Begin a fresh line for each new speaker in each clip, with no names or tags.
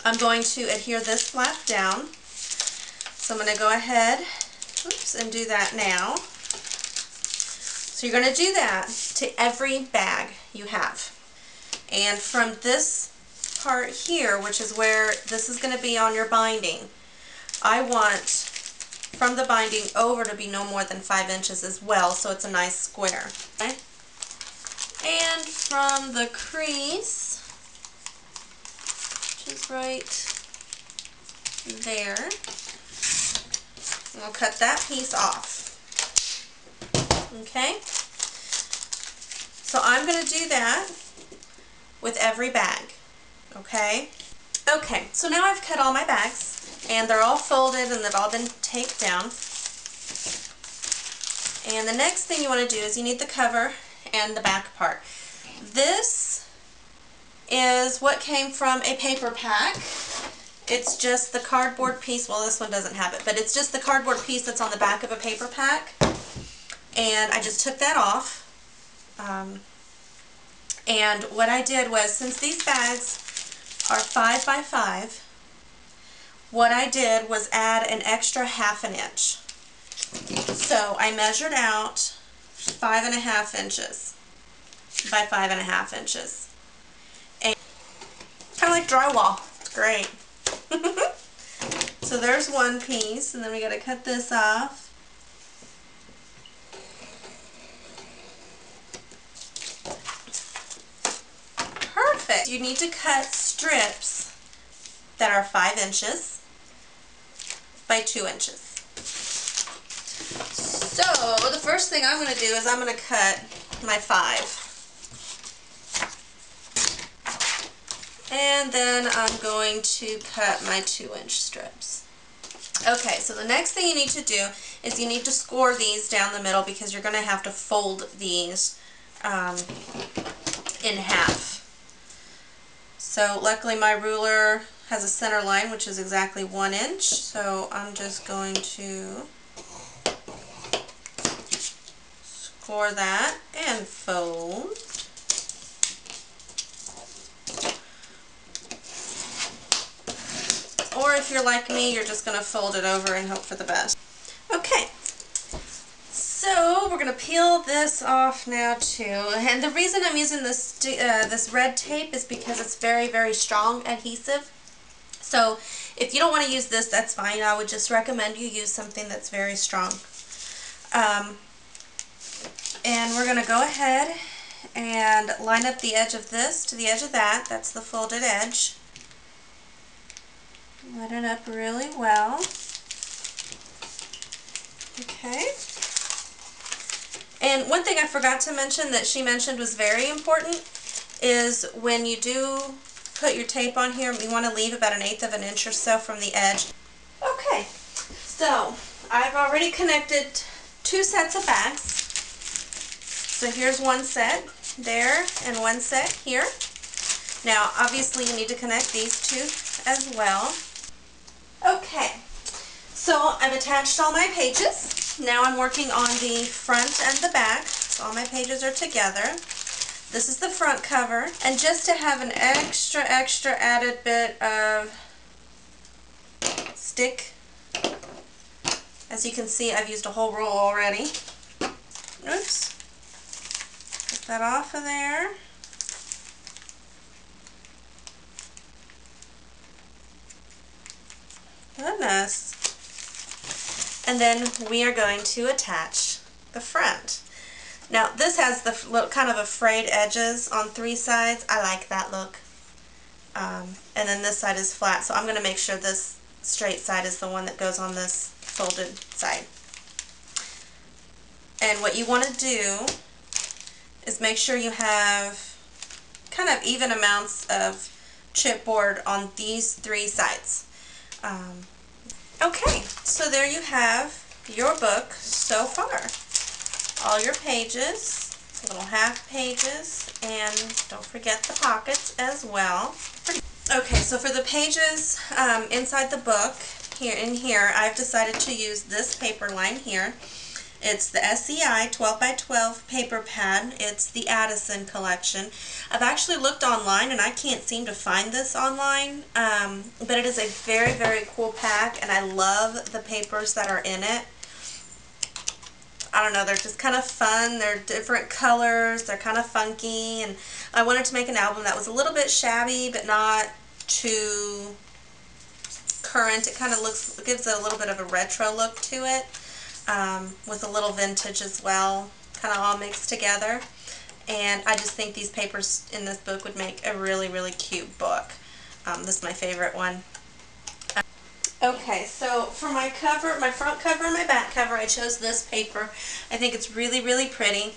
I'm going to adhere this flap down. So I'm going to go ahead, and do that now. So you're going to do that to every bag you have. And from this part here, which is where this is going to be on your binding, I want from the binding over to be no more than 5 inches as well, so it's a nice square. Okay? And from the crease, which is right there, we'll cut that piece off. Okay? So I'm going to do that with every bag. Okay? Okay, so now I've cut all my bags, and they're all folded and they've all been taped down. And the next thing you want to do is you need the cover and the back part. This is what came from a paper pack. It's just the cardboard piece, well this one doesn't have it, but it's just the cardboard piece that's on the back of a paper pack. And I just took that off. And what I did was, since these bags are 5 by 5, what I did was add an extra 1/2 inch. So I measured out 5.5 inches by 5.5 inches. And kind of like drywall. It's great. So there's one piece, and then we got to cut this off. Perfect. You need to cut strips that are 5 inches by 2 inches. So the first thing I'm going to do is I'm going to cut my 5. And then I'm going to cut my 2-inch strips. Okay, so the next thing you need to do is you need to score these down the middle, because you're going to have to fold these in half. So luckily my ruler has a center line, which is exactly 1 inch, so I'm just going to score that and fold. Or if you're like me, you're just going to fold it over and hope for the best. Okay, so we're going to peel this off now too. And the reason I'm using this this red tape is because it's very, very strong adhesive. So if you don't want to use this, that's fine. I would just recommend you use something that's very strong. And we're going to go ahead and line up the edge of this to the edge of that. That's the folded edge. Line it up really well. Okay. And one thing I forgot to mention that she mentioned was very important is when you do put your tape on here, you want to leave about 1/8 of an inch or so from the edge. Okay, so I've already connected 2 sets of bags. So here's one set there and one set here. Now obviously you need to connect these 2 as well. Okay, so I've attached all my pages. Now I'm working on the front and the back. So all my pages are together. This is the front cover. And just to have an extra added bit of stick, as you can see, I've used a whole roll already. Oops. Get that off of there. Goodness. And then we are going to attach the front. Now this has the kind of a frayed edges on 3 sides. I like that look. And then this side is flat, so I'm going to make sure this straight side is the one that goes on this folded side. And what you want to do is make sure you have kind of even amounts of chipboard on these 3 sides. Okay, so there you have your book so far. All your pages, little half pages, and don't forget the pockets as well. Okay, so for the pages inside the book, here I've decided to use this paper line here. It's the SEI 12 by 12 paper pad. It's the Addison collection. I've actually looked online and I can't seem to find this online, but it is a very, very cool pack, and I love the papers that are in it. I don't know, they're just kind of fun. They're different colors. They're kind of funky, and I wanted to make an album that was a little bit shabby but not too current. It kind of gives it a little bit of a retro look to it, with a little vintage as well, kind of all mixed together. And I just think these papers in this book would make a really, really cute book. This is my favorite one. Okay, so for my cover, my front cover and my back cover, I chose this paper. I think it's really, really pretty.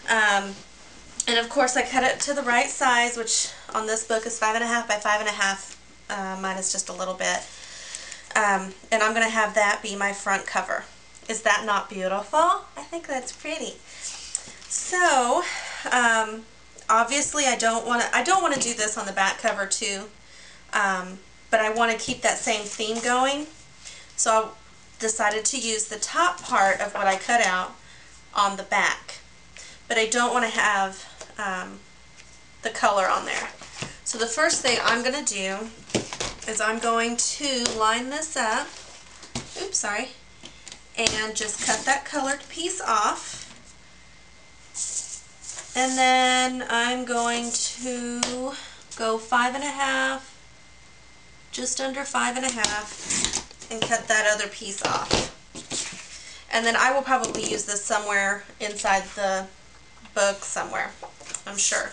And of course I cut it to the right size, which on this book is 5.5 by 5.5. Mine is just a little bit. And I'm going to have that be my front cover. Is that not beautiful? I think that's pretty. So, obviously I don't want to do this on the back cover too. But I want to keep that same theme going, so I decided to use the top part of what I cut out on the back. But I don't want to have the color on there. So the first thing I'm going to do is I'm going to line this up, oops, sorry, and just cut that colored piece off. And then I'm going to go 5.5, just under 5.5, and cut that other piece off. And then I will probably use this somewhere inside the book somewhere, I'm sure.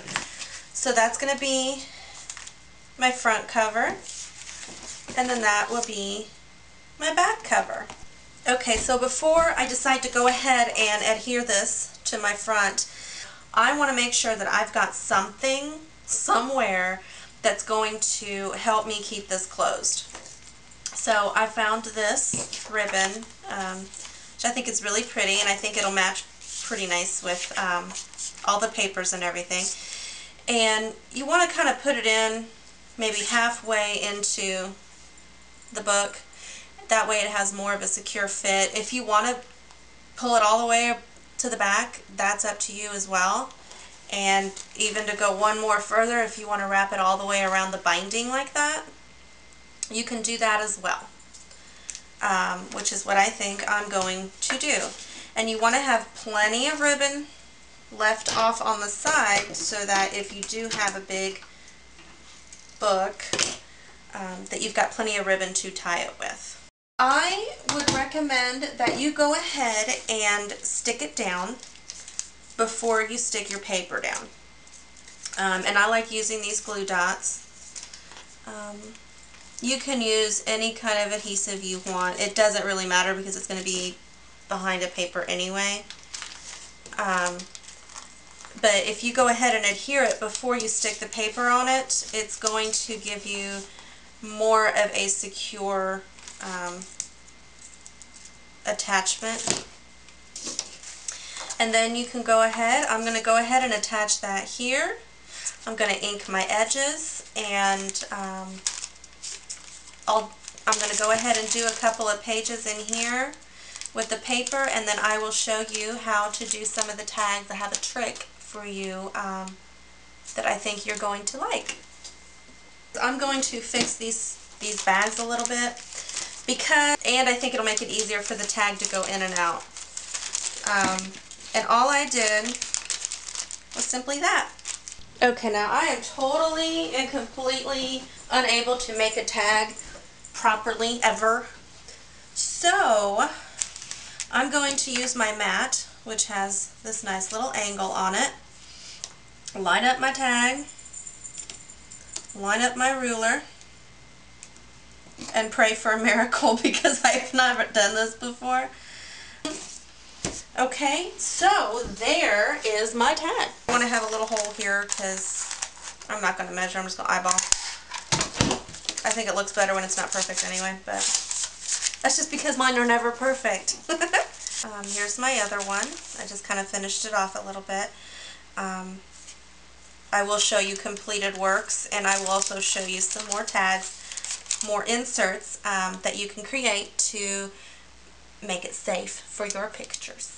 So that's going to be my front cover, and then that will be my back cover. Okay, so before I decide to go ahead and adhere this to my front, I want to make sure that I've got something somewhere that's going to help me keep this closed. So I found this ribbon, which I think is really pretty, and I think it'll match pretty nice with all the papers and everything. And you want to kind of put it in maybe halfway into the book. That way it has more of a secure fit. If you want to pull it all the way to the back, that's up to you as well. And even to go one more further, if you want to wrap it all the way around the binding like that, you can do that as well, which is what I think I'm going to do. And you want to have plenty of ribbon left off on the side so that if you do have a big book, that you've got plenty of ribbon to tie it with. I would recommend that you go ahead and stick it down before you stick your paper down. And I like using these glue dots. You can use any kind of adhesive you want. It doesn't really matter because it's going to be behind a paper anyway. But if you go ahead and adhere it before you stick the paper on it, it's going to give you more of a secure attachment. And then you can go ahead, I'm going to go ahead and attach that here. I'm going to ink my edges, and I'm going to go ahead and do a couple of pages in here with the paper, and then I will show you how to do some of the tags. I have a trick for you that I think you're going to like. I'm going to fix these bags a little bit, and I think it'll make it easier for the tag to go in and out. And all I did was simply that. Okay, now I am totally and completely unable to make a tag properly ever. So I'm going to use my mat, which has this nice little angle on it. Line up my tag, line up my ruler, and pray for a miracle because I've never done this before. Okay, so there is my tag. I want to have a little hole here because I'm not going to measure, I'm just going to eyeball. I think it looks better when it's not perfect anyway, but that's just because mine are never perfect. Here's my other one. I just kind of finished it off a little bit. I will show you completed works, and I will also show you some more tags, more inserts that you can create to make it safe for your pictures.